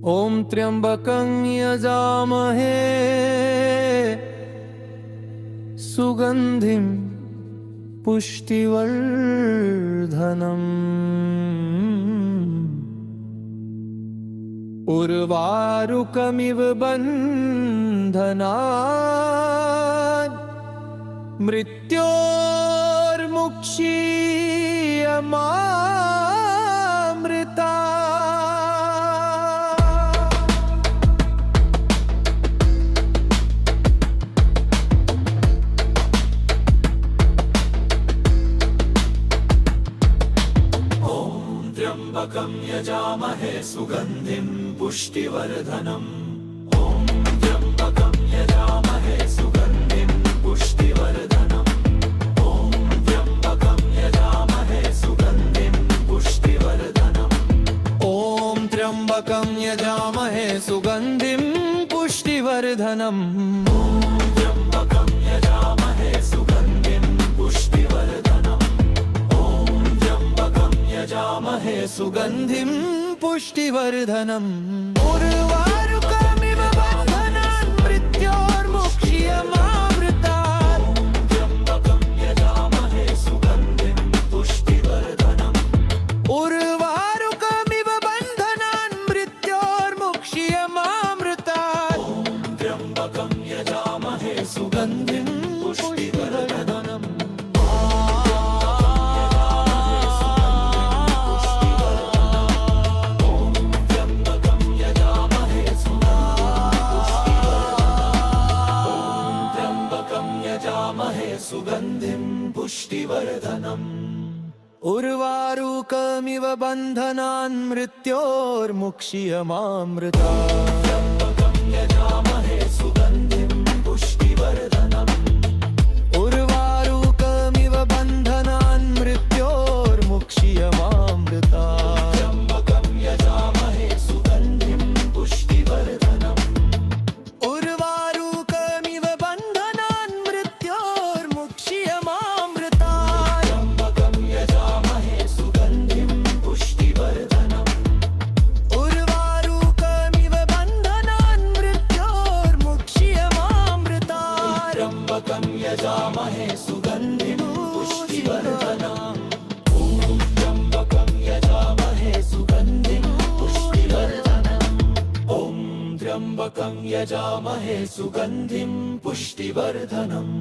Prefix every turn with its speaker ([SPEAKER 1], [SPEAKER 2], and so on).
[SPEAKER 1] ॐ त्र्यंबकं यजामहे सुगंधिं पुष्टिवर्धनम् उर्वारुकमिव बन्धनान् मृत्योर्मुक्षीयमामृता
[SPEAKER 2] त्र्यंबकं यजामहे सुगंधिं पुष्टिवर्धनम् ॐ त्र्यंबकं यजामहे सुगंधिं पुष्टिवर्धनम् ॐ त्र्यंबकं यजामहे सुगंधिं पुष्टिवर्धनम्
[SPEAKER 1] ॐ त्र्यंबकं यजामहे सुगंधिं पुष्टिवर्धनम्
[SPEAKER 2] त्र्यंबकं यजामहे सुगंधिं पुष्टिवर्धनम् यजामहे
[SPEAKER 1] सुगंधिं पुष्टिवर्धनम् उर्वारुकमिव बन्धनान् मृत्योर्मुक्षीयमामृतात्
[SPEAKER 2] त्र्यंबकं यजामहे सुगंधिं पुष्टिवर्धनम्
[SPEAKER 1] उर्वारुकमिव बन्धनान् मृत्योर्मुक्षीयमामृतात्
[SPEAKER 2] त्र्यंबकं यजामहे सुगंधिं पुष्टिवर्धनम् सुगंधिं पुष्टिवर्धनम्
[SPEAKER 1] उर्वारुकमिव बन्धनान् मृत्योर्मुक्षीयमामृतात्
[SPEAKER 2] त्र्यंबकं यजामहे सुगंधिं पुष्टिवर्धनम्
[SPEAKER 1] उर्वारुकमिव बन्धनान् मृत्योर्मुक्षीयमामृतात्
[SPEAKER 2] त्र्यंबकं यजामहे सुगंधिं पुष्टिवर्धनम्
[SPEAKER 1] उर्वारुकमिव बन्धनान् मृत्योर्मुक्षीयमामृतात्
[SPEAKER 2] त्र्यंबकं यजामहे सुगंधिं पुष्टिवर्धनम्
[SPEAKER 1] उर्वारुकमिव बन्धनान् मृत्योर्मुक्षीयमामृतात्
[SPEAKER 2] त्र्यंबकं यजामहे सुगंधिं पुष्टिवर्धनम् त्र्यंबकं यजामहे सुगंधिं पुष्टिवर्धनम् ॐ त्र्यंबकं यजामहे सुगंधिं पुष्टिवर्धनम्